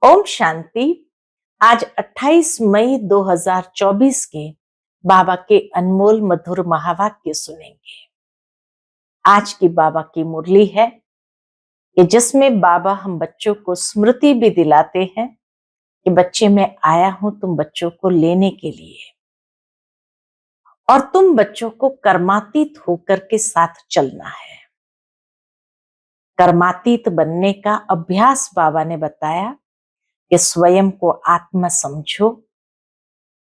ओम शांति। आज 28 मई 2024 के बाबा के अनमोल मधुर महावाक्य सुनेंगे। आज की बाबा की मुरली है कि जिसमें बाबा हम बच्चों को स्मृति भी दिलाते हैं कि बच्चे मैं आया हूं तुम बच्चों को लेने के लिए, और तुम बच्चों को कर्मातीत होकर के साथ चलना है। कर्मातीत बनने का अभ्यास बाबा ने बताया कि स्वयं को आत्मा समझो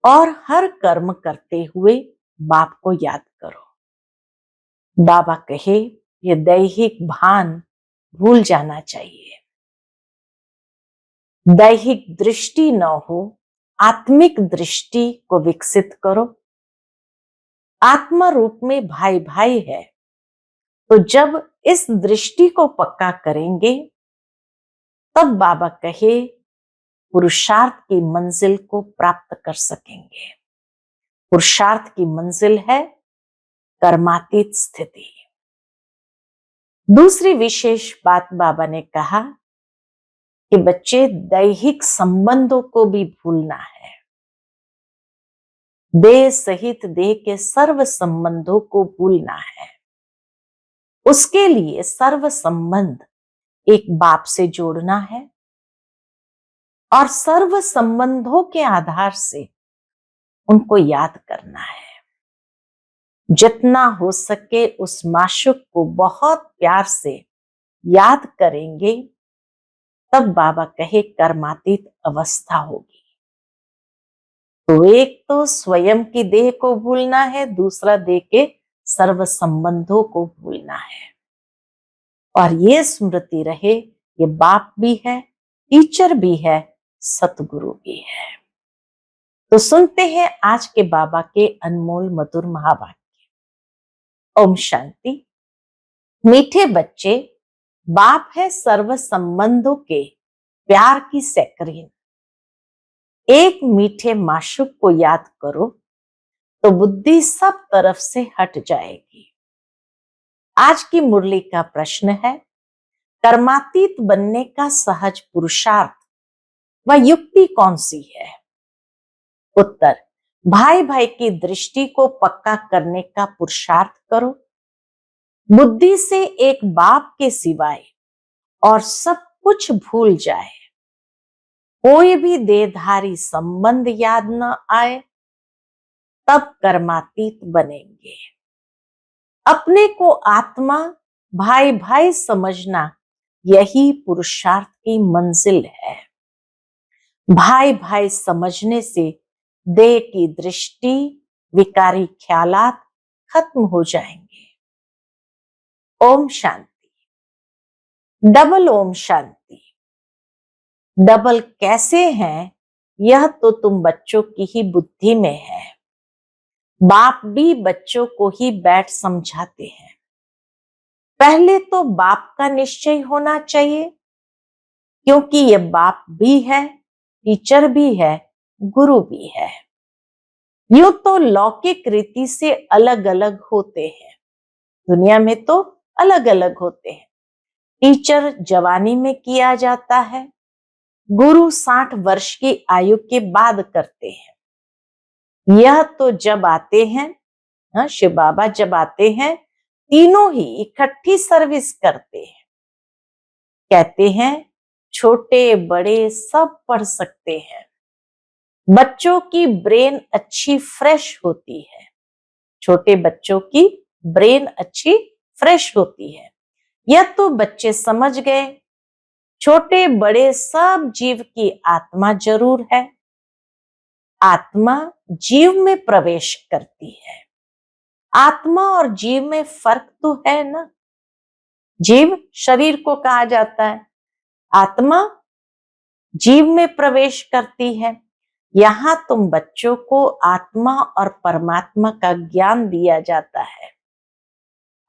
और हर कर्म करते हुए बाप को याद करो। बाबा कहे ये दैहिक भान भूल जाना चाहिए। दैहिक दृष्टि न हो, आत्मिक दृष्टि को विकसित करो। आत्मा रूप में भाई भाई है, तो जब इस दृष्टि को पक्का करेंगे तब बाबा कहे पुरुषार्थ की मंजिल को प्राप्त कर सकेंगे। पुरुषार्थ की मंजिल है कर्मातीत स्थिति। दूसरी विशेष बात बाबा ने कहा कि बच्चे दैहिक संबंधों को भी भूलना है। देह सहित देह के सर्व संबंधों को भूलना है। उसके लिए सर्व संबंध एक बाप से जोड़ना है और सर्व संबंधों के आधार से उनको याद करना है। जितना हो सके उस माशूक को बहुत प्यार से याद करेंगे तब बाबा कहे कर्मातीत अवस्था होगी। तो एक तो स्वयं की देह को भूलना है, दूसरा देह के सर्व संबंधों को भूलना है। और ये स्मृति रहे ये बाप भी है, टीचर भी है, सतगुरु भी है। तो सुनते हैं आज के बाबा के अनमोल मधुर महावाक्य। ओम शांति। मीठे बच्चे, बाप है सर्व संबंधों के प्यार की सैकरीन। एक मीठे माशूक को याद करो तो बुद्धि सब तरफ से हट जाएगी। आज की मुरली का प्रश्न है, कर्मातीत बनने का सहज पुरुषार्थ व युक्ति कौन सी है? उत्तर, भाई भाई की दृष्टि को पक्का करने का पुरुषार्थ करो। बुद्धि से एक बाप के सिवाय और सब कुछ भूल जाए, कोई भी देहधारी संबंध याद न आए, तब कर्मातीत बनेंगे। अपने को आत्मा भाई भाई समझना यही पुरुषार्थ की मंजिल है। भाई भाई समझने से देह की दृष्टि, विकारी ख्यालात खत्म हो जाएंगे। ओम शांति। डबल ओम शांति। डबल कैसे हैं यह तो तुम बच्चों की ही बुद्धि में है। बाप भी बच्चों को ही बैठ समझाते हैं। पहले तो बाप का निश्चय होना चाहिए, क्योंकि ये बाप भी है, टीचर भी है, गुरु भी है। यूं तो लौकिक रीति से अलग अलग होते हैं, दुनिया में तो अलग अलग होते हैं। टीचर जवानी में किया जाता है, गुरु 60 वर्ष की आयु के बाद करते हैं। यह तो जब आते हैं, शिव बाबा जब आते हैं, तीनों ही इकट्ठी सर्विस करते हैं। कहते हैं छोटे बड़े सब पढ़ सकते हैं। बच्चों की ब्रेन अच्छी फ्रेश होती है। छोटे बच्चों की ब्रेन अच्छी फ्रेश होती है। यह तो बच्चे समझ गए। छोटे बड़े सब जीव की आत्मा जरूर है। आत्मा जीव में प्रवेश करती है। आत्मा और जीव में फर्क तो है ना। जीव शरीर को कहा जाता है, आत्मा जीव में प्रवेश करती है। यहां तुम बच्चों को आत्मा और परमात्मा का ज्ञान दिया जाता है।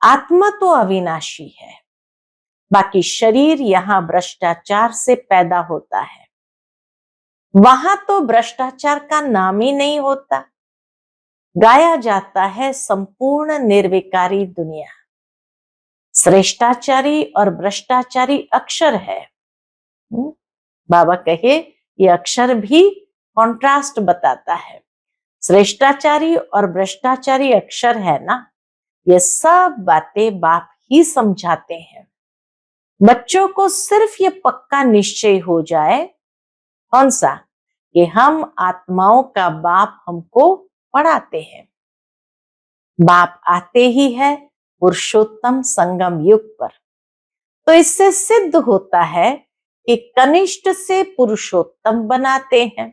आत्मा तो अविनाशी है, बाकी शरीर यहाँ भ्रष्टाचार से पैदा होता है। वहां तो भ्रष्टाचार का नाम ही नहीं होता। गाया जाता है संपूर्ण निर्विकारी दुनिया। श्रेष्ठाचारी और भ्रष्टाचारी अक्षर है। बाबा कहे ये अक्षर भी कॉन्ट्रास्ट बताता है। श्रेष्ठाचारी और भ्रष्टाचारी अक्षर है ना, ये सब बातें बाप ही समझाते हैं। बच्चों को सिर्फ ये पक्का निश्चय हो जाए, कौन सा, कि हम आत्माओं का बाप हमको पढ़ाते हैं। बाप आते ही है पुरुषोत्तम संगम युग पर, तो इससे सिद्ध होता है कि कनिष्ठ से पुरुषोत्तम बनाते हैं।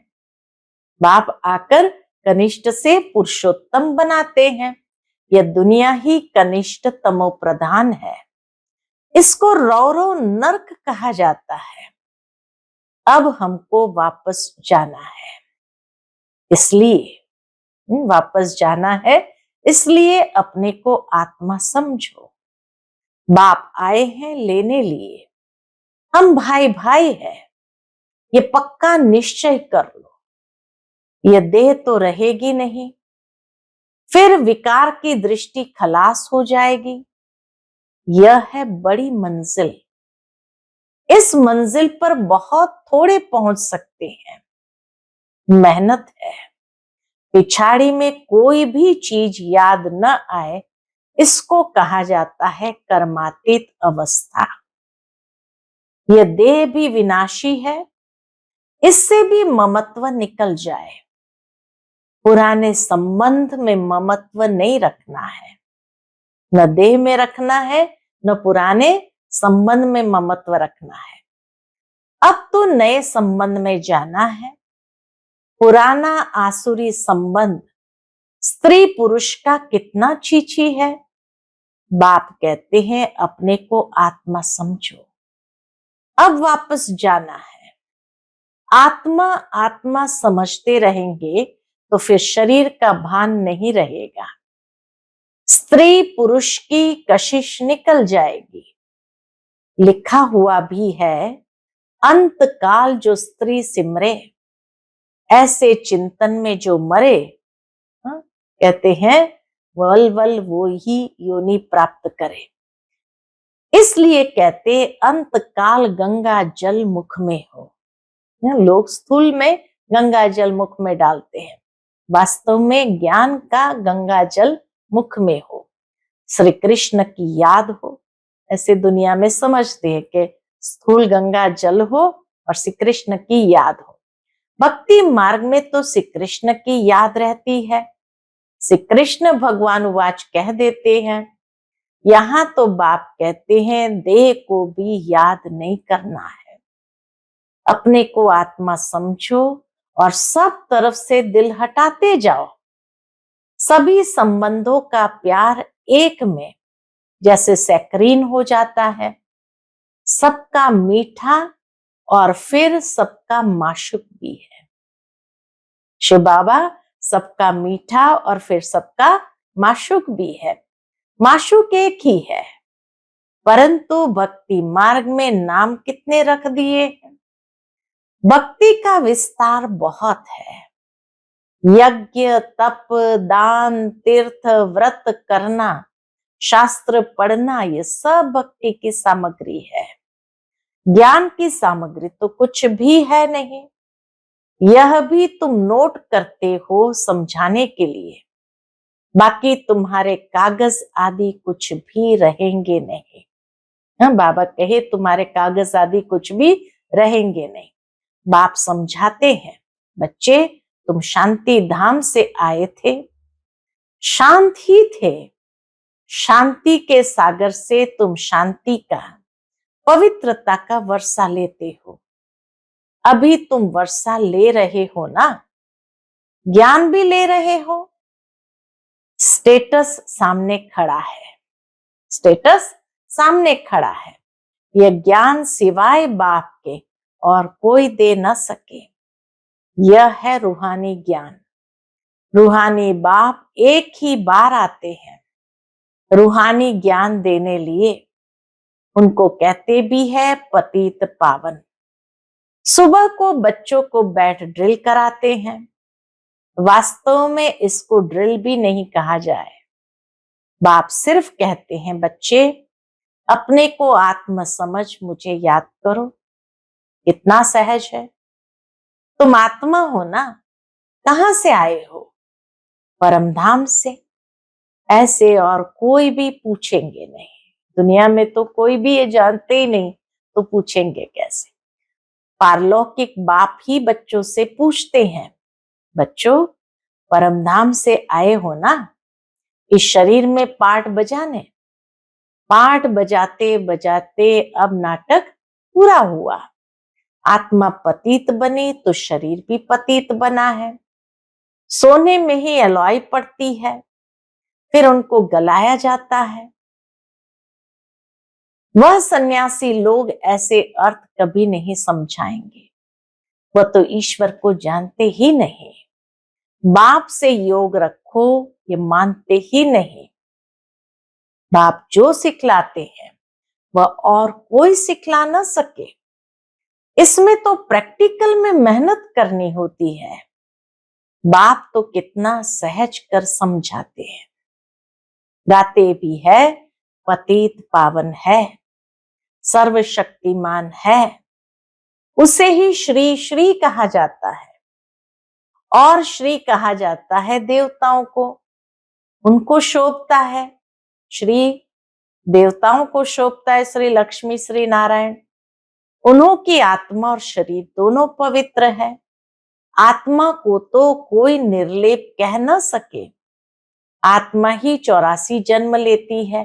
बाप आकर कनिष्ठ से पुरुषोत्तम बनाते हैं। यह दुनिया ही कनिष्ठ तमो प्रधान है। इसको रौरो नर्क कहा जाता है। अब हमको वापस जाना है, इसलिए वापस जाना है, इसलिए अपने को आत्मा समझो। बाप आए हैं लेने लिए, हम भाई भाई हैं, ये पक्का निश्चय कर लो। ये देह तो रहेगी नहीं, फिर विकार की दृष्टि खलास हो जाएगी। यह है बड़ी मंजिल। इस मंजिल पर बहुत थोड़े पहुंच सकते हैं, मेहनत है। पिछाड़ी में कोई भी चीज याद न आए, इसको कहा जाता है कर्मातीत अवस्था। यह देह भी विनाशी है, इससे भी ममत्व निकल जाए। पुराने संबंध में ममत्व नहीं रखना है, न देह में रखना है, न पुराने संबंध में ममत्व रखना है। अब तो नए संबंध में जाना है। पुराना आसुरी संबंध स्त्री पुरुष का कितना छीछी है। बाप कहते हैं अपने को आत्मा समझो। अब वापस जाना है। आत्मा आत्मा समझते रहेंगे तो फिर शरीर का भान नहीं रहेगा। स्त्री पुरुष की कशिश निकल जाएगी। लिखा हुआ भी है, अंत काल जो स्त्री सिमरे, ऐसे चिंतन में जो मरे, कहते हैं वल वल वो ही योनि प्राप्त करे। इसलिए कहते अंत काल गंगा जल मुख में हो। लोग स्थूल में गंगा जल मुख में डालते हैं, वास्तव में ज्ञान का गंगा जल मुख में हो, श्री कृष्ण की याद हो। ऐसे दुनिया में समझते हैं कि स्थूल गंगा जल हो और श्री कृष्ण की याद हो। भक्ति मार्ग में तो श्री कृष्ण की याद रहती है। श्री कृष्ण भगवान वाच कह देते हैं। यहाँ तो बाप कहते हैं देह को भी याद नहीं करना है। अपने को आत्मा समझो और सब तरफ से दिल हटाते जाओ। सभी संबंधों का प्यार एक में जैसे सैकरीन हो जाता है, सबका मीठा और फिर सबका माशुक भी है। शिव बाबा सबका मीठा और फिर सबका माशुक भी है। माशुक एक ही है, परंतु भक्ति मार्ग में नाम कितने रख दिए हैं। भक्ति का विस्तार बहुत है। यज्ञ तप दान तीर्थ व्रत करना, शास्त्र पढ़ना, ये सब भक्ति की सामग्री है। ज्ञान की सामग्री तो कुछ भी है नहीं। यह भी तुम नोट करते हो समझाने के लिए, बाकी तुम्हारे कागज आदि कुछ भी रहेंगे नहीं। बाबा कहे तुम्हारे कागज आदि कुछ भी रहेंगे नहीं। बाप समझाते हैं बच्चे तुम शांति धाम से आए थे, शांत ही थे। शांति के सागर से तुम शांति का, पवित्रता का वर्षा लेते हो। अभी तुम वर्षा ले रहे हो ना, ज्ञान भी ले रहे हो। स्टेटस सामने खड़ा है, स्टेटस सामने खड़ा है। यह ज्ञान सिवाय बाप के और कोई दे न सके। यह है रूहानी ज्ञान। रूहानी बाप एक ही बार आते हैं रूहानी ज्ञान देने लिए। उनको कहते भी है पतित पावन। सुबह को बच्चों को बैठ ड्रिल कराते हैं। वास्तव में इसको ड्रिल भी नहीं कहा जाए। बाप सिर्फ कहते हैं बच्चे अपने को आत्म समझ मुझे याद करो। कितना सहज है। तुम आत्मा हो ना, कहां से आए हो? परमधाम से। ऐसे और कोई भी पूछेंगे नहीं। दुनिया में तो कोई भी ये जानते ही नहीं, तो पूछेंगे कैसे? पारलौकिक बाप ही बच्चों से पूछते हैं, बच्चों परमधाम से आए हो ना, इस शरीर में पाठ बजाने। पाठ बजाते बजाते अब नाटक पूरा हुआ। आत्मा पतित बनी तो शरीर भी पतित बना है। सोने में ही अलॉय पड़ती है, फिर उनको गलाया जाता है। वह सन्यासी लोग ऐसे अर्थ कभी नहीं समझाएंगे। वह तो ईश्वर को जानते ही नहीं। बाप से योग रखो ये मानते ही नहीं। बाप जो सिखलाते हैं वह और कोई सिखला न सके। इसमें तो प्रैक्टिकल में मेहनत करनी होती है। बाप तो कितना सहज कर समझाते हैं। गाते भी है, पतित पावन है, सर्वशक्तिमान है। उसे ही श्री श्री कहा जाता है। और श्री कहा जाता है देवताओं को, उनको शोभता है। श्री देवताओं को शोभता है, श्री लक्ष्मी श्री नारायण। उन्हों की आत्मा और शरीर दोनों पवित्र है। आत्मा को तो कोई निर्लेप कह न सके। आत्मा ही 84 जन्म लेती है,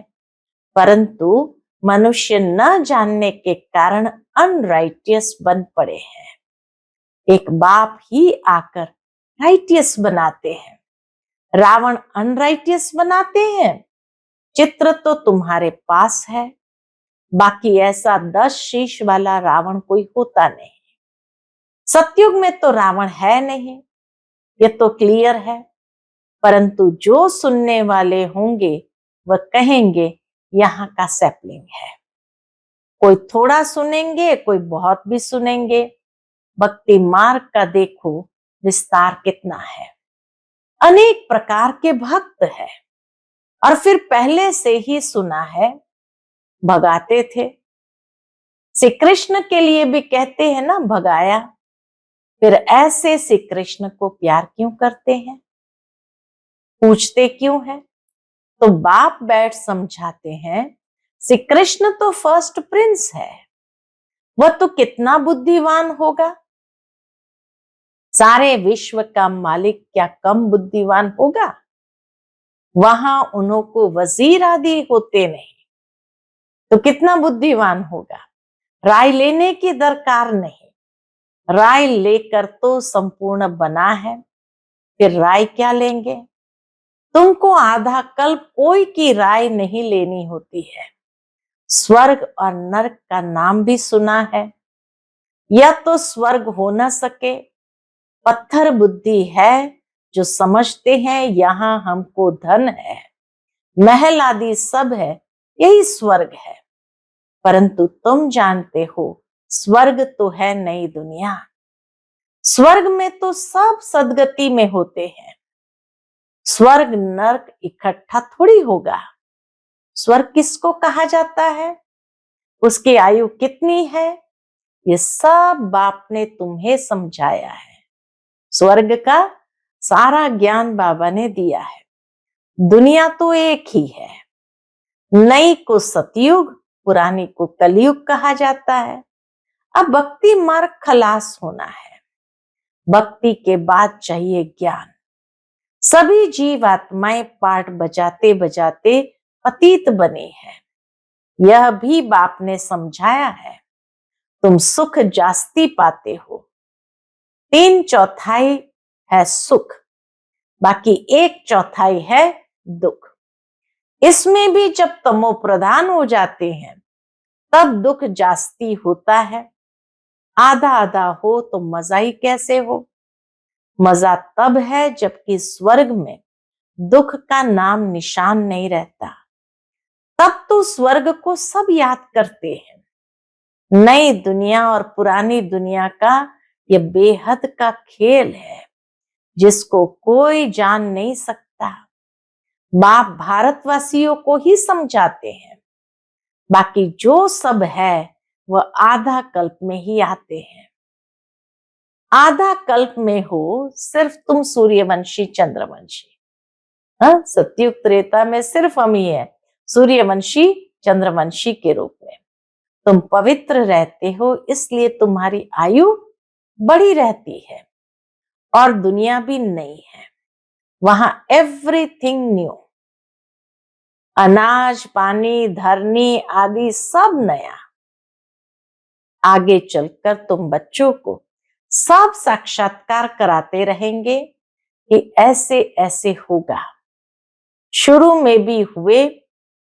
परंतु मनुष्य न जानने के कारण अनराइटियस बन पड़े हैं। एक बाप ही आकर राइटियस बनाते हैं। रावण अनराइटियस बनाते हैं। चित्र तो तुम्हारे पास है, बाकी ऐसा 10 शीश वाला रावण कोई होता नहीं। सतयुग में तो रावण है नहीं, ये तो क्लियर है। परंतु जो सुनने वाले होंगे वह कहेंगे यहाँ का सैपलिंग है। कोई थोड़ा सुनेंगे, कोई बहुत भी सुनेंगे। भक्ति मार्ग का देखो विस्तार कितना है। अनेक प्रकार के भक्त है, और फिर पहले से ही सुना है भगाते थे। श्री कृष्ण के लिए भी कहते हैं ना भगाया। फिर ऐसे श्री कृष्ण को प्यार क्यों करते हैं, पूछते क्यों हैं? तो बाप बैठ समझाते हैं, श्री कृष्ण तो फर्स्ट प्रिंस है। वह तो कितना बुद्धिमान होगा। सारे विश्व का मालिक क्या कम बुद्धिमान होगा? वहां उन्हों को वजीर आदि होते नहीं, तो कितना बुद्धिमान होगा। राय लेने की दरकार नहीं, राय लेकर तो संपूर्ण बना है। फिर राय क्या लेंगे? तुमको आधा कल्प कोई की राय नहीं लेनी होती है। स्वर्ग और नरक का नाम भी सुना है। या तो स्वर्ग हो न सके। पत्थर बुद्धि है जो समझते हैं यहाँ हमको धन है, महल आदि सब है, यही स्वर्ग है। परंतु तुम जानते हो स्वर्ग तो है नई दुनिया। स्वर्ग में तो सब सदगति में होते हैं। स्वर्ग नरक इकट्ठा थोड़ी होगा। स्वर्ग किसको कहा जाता है, उसकी आयु कितनी है, ये सब बाप ने तुम्हें समझाया है। स्वर्ग का सारा ज्ञान बाबा ने दिया है। दुनिया तो एक ही है। नई को सतयुग, पुरानी को कलयुग कहा जाता है। अब भक्ति मार्ग खलास होना है। भक्ति के बाद चाहिए ज्ञान। सभी जीव आत्माएं पाठ बजाते बजाते पतित बने हैं। यह भी बाप ने समझाया है। तुम सुख जास्ती पाते हो। 3/4 है सुख, बाकी 1/4 है दुख। इसमें भी जब तमो प्रधान हो जाते हैं तब दुख जास्ती होता है। आधा आधा हो तो मजा ही कैसे हो। मजा तब है जबकि स्वर्ग में दुख का नाम निशान नहीं रहता। तब तो स्वर्ग को सब याद करते हैं। नई दुनिया और पुरानी दुनिया का ये बेहद का खेल है जिसको कोई जान नहीं सकता। बाप भारतवासियों को ही समझाते हैं। बाकी जो सब है वह आधा कल्प में ही आते हैं। आधा कल्प में हो सिर्फ तुम सूर्यवंशी चंद्रवंशी। हाँ, सतयुग त्रेता में सिर्फ हम ही हैं सूर्यवंशी चंद्रवंशी के रूप में। तुम पवित्र रहते हो इसलिए तुम्हारी आयु बड़ी रहती है और दुनिया भी नई है। वहां एवरीथिंग न्यू, अनाज पानी धरनी आदि सब नया। आगे चलकर तुम बच्चों को सब साक्षात्कार कराते रहेंगे कि ऐसे ऐसे होगा। शुरू में भी हुए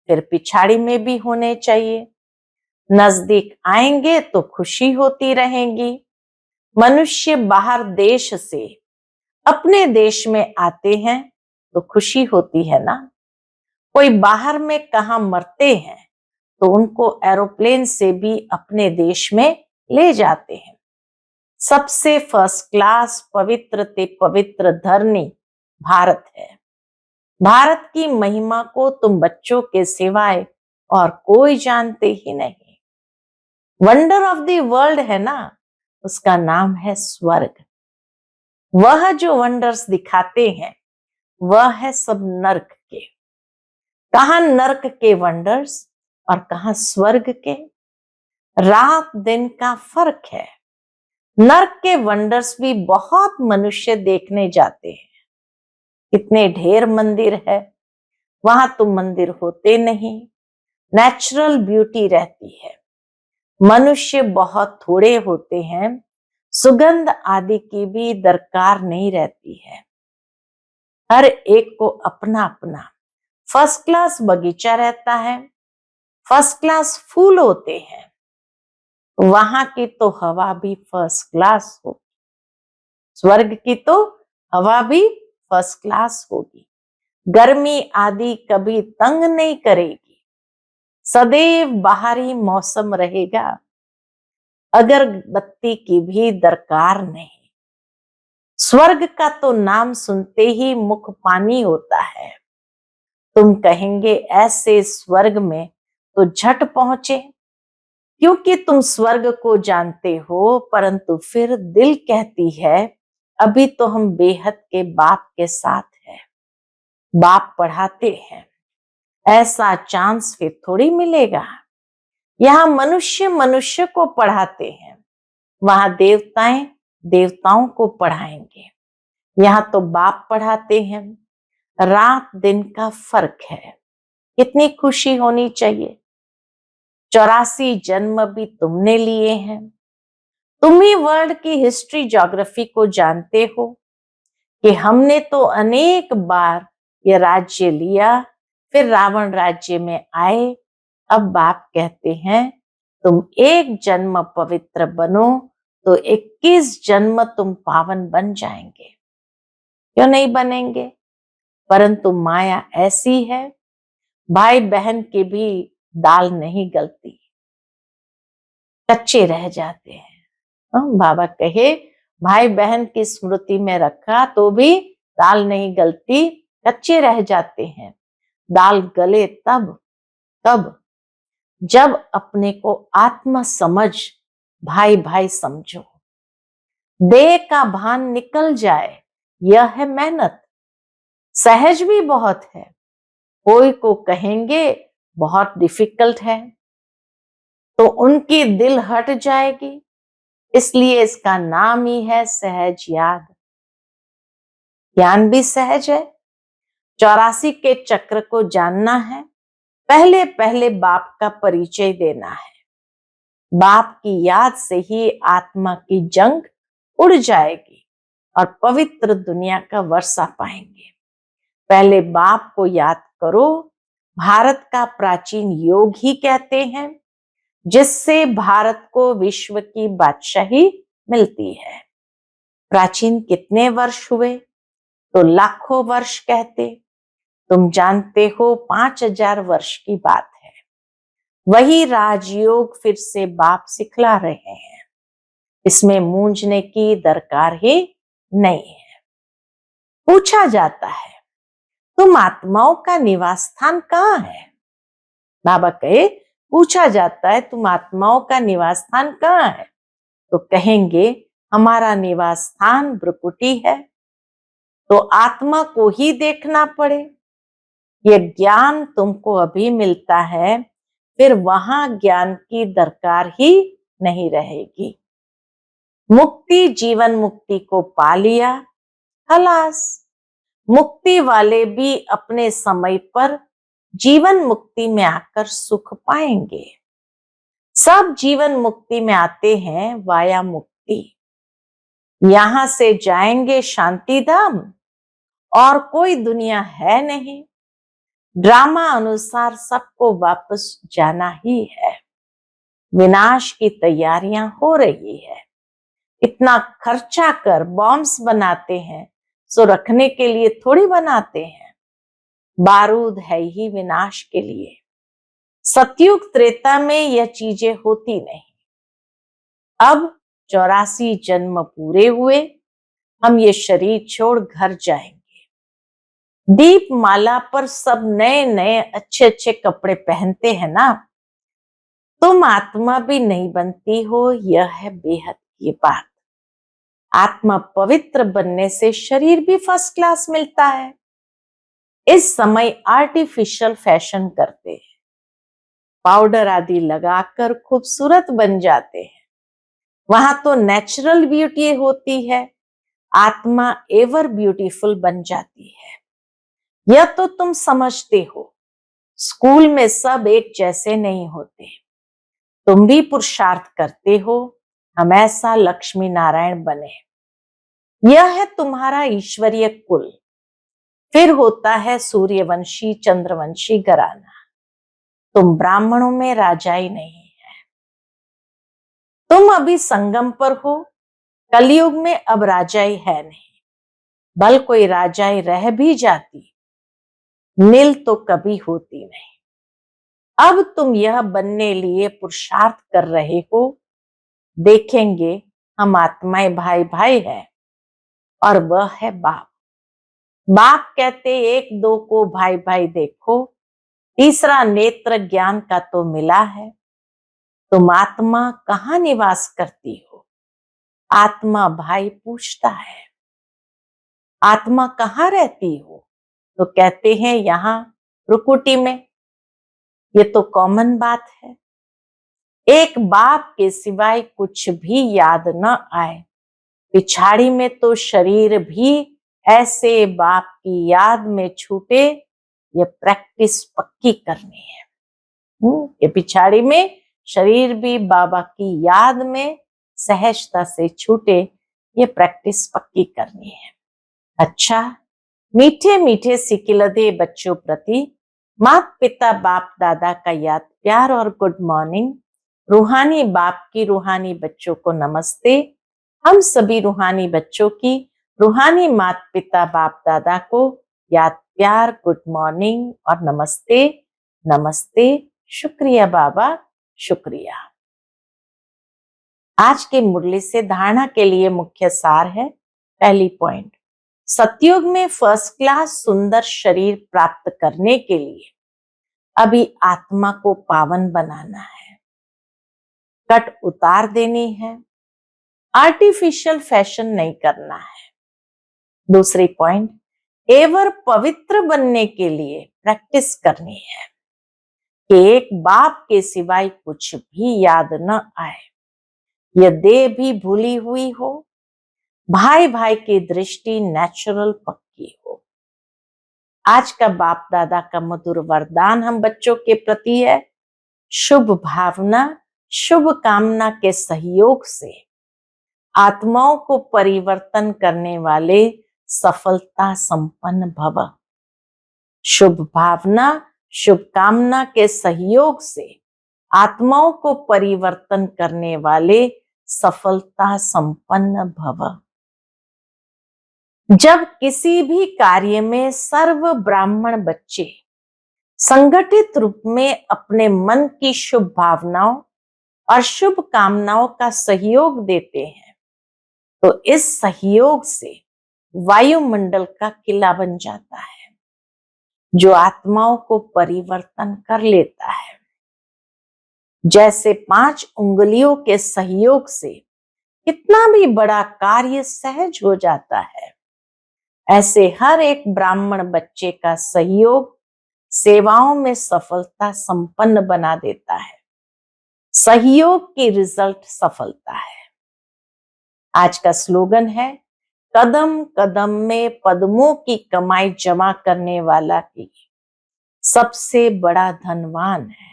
फिर पिछाड़ी में भी होने चाहिए। नजदीक आएंगे तो खुशी होती रहेगी। मनुष्य बाहर देश से अपने देश में आते हैं तो खुशी होती है ना। कोई बाहर में कहा मरते हैं तो उनको एरोप्लेन से भी अपने देश में ले जाते हैं। सबसे फर्स्ट क्लास पवित्र ते पवित्र धरनी भारत है। भारत की महिमा को तुम बच्चों के सिवाय और कोई जानते ही नहीं। वंडर ऑफ द वर्ल्ड है ना, उसका नाम है स्वर्ग। वह जो वंडर्स दिखाते हैं वह है सब नर्क के। कहां नर्क के वंडर्स और कहां स्वर्ग के। रात दिन का फर्क है। नर्क के वंडर्स भी बहुत मनुष्य देखने जाते हैं। कितने ढेर मंदिर है, वहां तो मंदिर होते नहीं। नेचुरल ब्यूटी रहती है। मनुष्य बहुत थोड़े होते हैं। सुगंध आदि की भी दरकार नहीं रहती है। हर एक को अपना अपना फर्स्ट क्लास बगीचा रहता है। फर्स्ट क्लास फूल होते हैं। वहां की तो हवा भी फर्स्ट क्लास हो। स्वर्ग की तो हवा भी फर्स्ट क्लास होगी। गर्मी आदि कभी तंग नहीं करेगी। सदैव बाहरी मौसम रहेगा। अगरबत्ती की भी दरकार नहीं। स्वर्ग का तो नाम सुनते ही मुख पानी होता है। तुम कहेंगे ऐसे स्वर्ग में तो झट पहुंचे, क्योंकि तुम स्वर्ग को जानते हो। परंतु फिर दिल कहती है अभी तो हम बेहद के बाप के साथ हैं। बाप पढ़ाते हैं, ऐसा चांस फिर थोड़ी मिलेगा। यहाँ मनुष्य मनुष्य को पढ़ाते हैं, वहां देवताएं देवताओं को पढ़ाएंगे। यहाँ तो बाप पढ़ाते हैं। रात दिन का फर्क है। कितनी खुशी होनी चाहिए। 84 जन्म भी तुमने लिए हैं। तुम ही वर्ल्ड की हिस्ट्री ज्योग्राफी को जानते हो कि हमने तो अनेक बार ये राज्य लिया, फिर रावण राज्य में आए। अब बाप कहते हैं तुम एक जन्म पवित्र बनो तो 21 जन्म तुम पावन बन जाएंगे। क्यों नहीं बनेंगे। परंतु माया ऐसी है, भाई बहन की भी दाल नहीं गलती, कच्चे रह जाते हैं। बाबा कहे भाई बहन की स्मृति में रखा तो भी दाल नहीं गलती, कच्चे रह जाते हैं। दाल गले तब कब जब अपने को आत्मा समझ भाई भाई समझो। देह का भान निकल जाए, यह है मेहनत। सहज भी बहुत है। कोई को कहेंगे बहुत डिफिकल्ट है तो उनकी दिल हट जाएगी। इसलिए इसका नाम ही है सहज याद। ज्ञान भी सहज है। 84 के चक्र को जानना है। पहले पहले बाप का परिचय देना है। बाप की याद से ही आत्मा की जंग उड़ जाएगी और पवित्र दुनिया का वर्षा पाएंगे। पहले बाप को याद करो। भारत का प्राचीन योग ही कहते हैं, जिससे भारत को विश्व की बादशाही मिलती है। प्राचीन कितने वर्ष हुए तो लाखों वर्ष कहते। तुम जानते हो 5000 वर्ष की बात है। वही राजयोग फिर से बाप सिखला रहे हैं। इसमें मूंझने की दरकार ही नहीं है। पूछा जाता है तुम आत्माओं का निवास स्थान कहाँ है। बाबा कहे पूछा जाता है तुम आत्माओं का निवास स्थान कहाँ है, तो कहेंगे हमारा निवास स्थान भ्रुकुटी है। तो आत्मा को ही देखना पड़े, ये ज्ञान तुमको अभी मिलता है, फिर वहां ज्ञान की दरकार ही नहीं रहेगी। मुक्ति जीवन मुक्ति को पा लिया, खलास। मुक्ति वाले भी अपने समय पर जीवन मुक्ति में आकर सुख पाएंगे। सब जीवन मुक्ति में आते हैं वाया मुक्ति, यहां से जाएंगे शांति धाम और कोई दुनिया है नहीं। ड्रामा अनुसार सबको वापस जाना ही है। विनाश की तैयारियां हो रही है। इतना खर्चा कर बॉम्ब्स बनाते हैं, सो रखने के लिए थोड़ी बनाते हैं। बारूद है ही विनाश के लिए। सतयुग त्रेता में यह चीजें होती नहीं। अब 84 जन्म पूरे हुए, हम ये शरीर छोड़ घर जाएंगे। दीप माला पर सब नए नए अच्छे अच्छे कपड़े पहनते हैं ना, तुम आत्मा भी नहीं बनती हो, यह है बेहद की बात। आत्मा पवित्र बनने से शरीर भी फर्स्ट क्लास मिलता है। इस समय आर्टिफिशियल फैशन करते हैं, पाउडर आदि लगाकर खूबसूरत बन जाते हैं। वहां तो नेचुरल ब्यूटी होती है, आत्मा एवर ब्यूटीफुल बन जाती है। यह तो तुम समझते हो। स्कूल में सब एक जैसे नहीं होते। तुम भी पुरुषार्थ करते हो हम ऐसा लक्ष्मी नारायण बने। यह है तुम्हारा ईश्वरीय कुल। फिर होता है सूर्यवंशी चंद्रवंशी घराना। तुम ब्राह्मणों में राजाई नहीं है। तुम अभी संगम पर हो, कलयुग में अब राजाई है नहीं। भल कोई राजाई रह भी जाती, नील तो कभी होती नहीं। अब तुम यह बनने लिए पुरुषार्थ कर रहे हो। देखेंगे हम आत्माएं भाई भाई है और वह है बाप। बाप कहते एक दो को भाई भाई देखो, तीसरा नेत्र ज्ञान का तो मिला है। तुम आत्मा कहाँ निवास करती हो? आत्मा भाई पूछता है आत्मा कहाँ रहती हो, तो कहते हैं यहाँ भ्रुकुटी में। ये तो कॉमन बात है। एक बाप के सिवाय कुछ भी याद न आए, पिछाड़ी में तो शरीर भी ऐसे बाप की याद में छूटे, ये प्रैक्टिस पक्की करनी है। ये पिछाड़ी में शरीर भी बाबा की याद में सहजता से छूटे, ये प्रैक्टिस पक्की करनी है। अच्छा, मीठे मीठे सिकिलदे बच्चों प्रति माता पिता बाप दादा का याद प्यार और गुड मॉर्निंग। रूहानी बाप की रूहानी बच्चों को नमस्ते। हम सभी रूहानी बच्चों की रूहानी माता पिता बाप दादा को याद प्यार गुड मॉर्निंग और नमस्ते। नमस्ते, शुक्रिया बाबा, शुक्रिया। आज के मुरली से धारणा के लिए मुख्य सार है। पहली पॉइंट, सतयुग में फर्स्ट क्लास सुंदर शरीर प्राप्त करने के लिए अभी आत्मा को पावन बनाना है, कट उतार देनी है, आर्टिफिशियल फैशन नहीं करना है। दूसरी पॉइंट, एवर पवित्र बनने के लिए प्रैक्टिस करनी है कि एक बाप के सिवाय कुछ भी याद न आए, यह देह भी भूली हुई हो, भाई भाई की दृष्टि नेचुरल पक्की हो। आज का बाप दादा का मधुर वरदान हम बच्चों के प्रति है, शुभ भावना शुभ कामना के सहयोग से आत्माओं को परिवर्तन करने वाले सफलता संपन्न भव। शुभ भावना शुभ कामना के सहयोग से आत्माओं को परिवर्तन करने वाले सफलता संपन्न भव। जब किसी भी कार्य में सर्व ब्राह्मण बच्चे संगठित रूप में अपने मन की शुभ भावनाओं और शुभ कामनाओं का सहयोग देते हैं, तो इस सहयोग से वायुमंडल का किला बन जाता है, जो आत्माओं को परिवर्तन कर लेता है। जैसे 5 उंगलियों के सहयोग से कितना भी बड़ा कार्य सहज हो जाता है, ऐसे हर एक ब्राह्मण बच्चे का सहयोग सेवाओं में सफलता संपन्न बना देता है। सहयोग की रिजल्ट सफलता है। आज का स्लोगन है, कदम कदम में पद्मों की कमाई जमा करने वाला ही सबसे बड़ा धनवान है।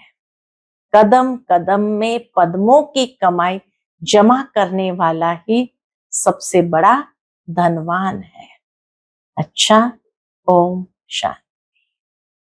कदम कदम में पद्मों की कमाई जमा करने वाला ही सबसे बड़ा धनवान है। अच्छा, ओम शांति।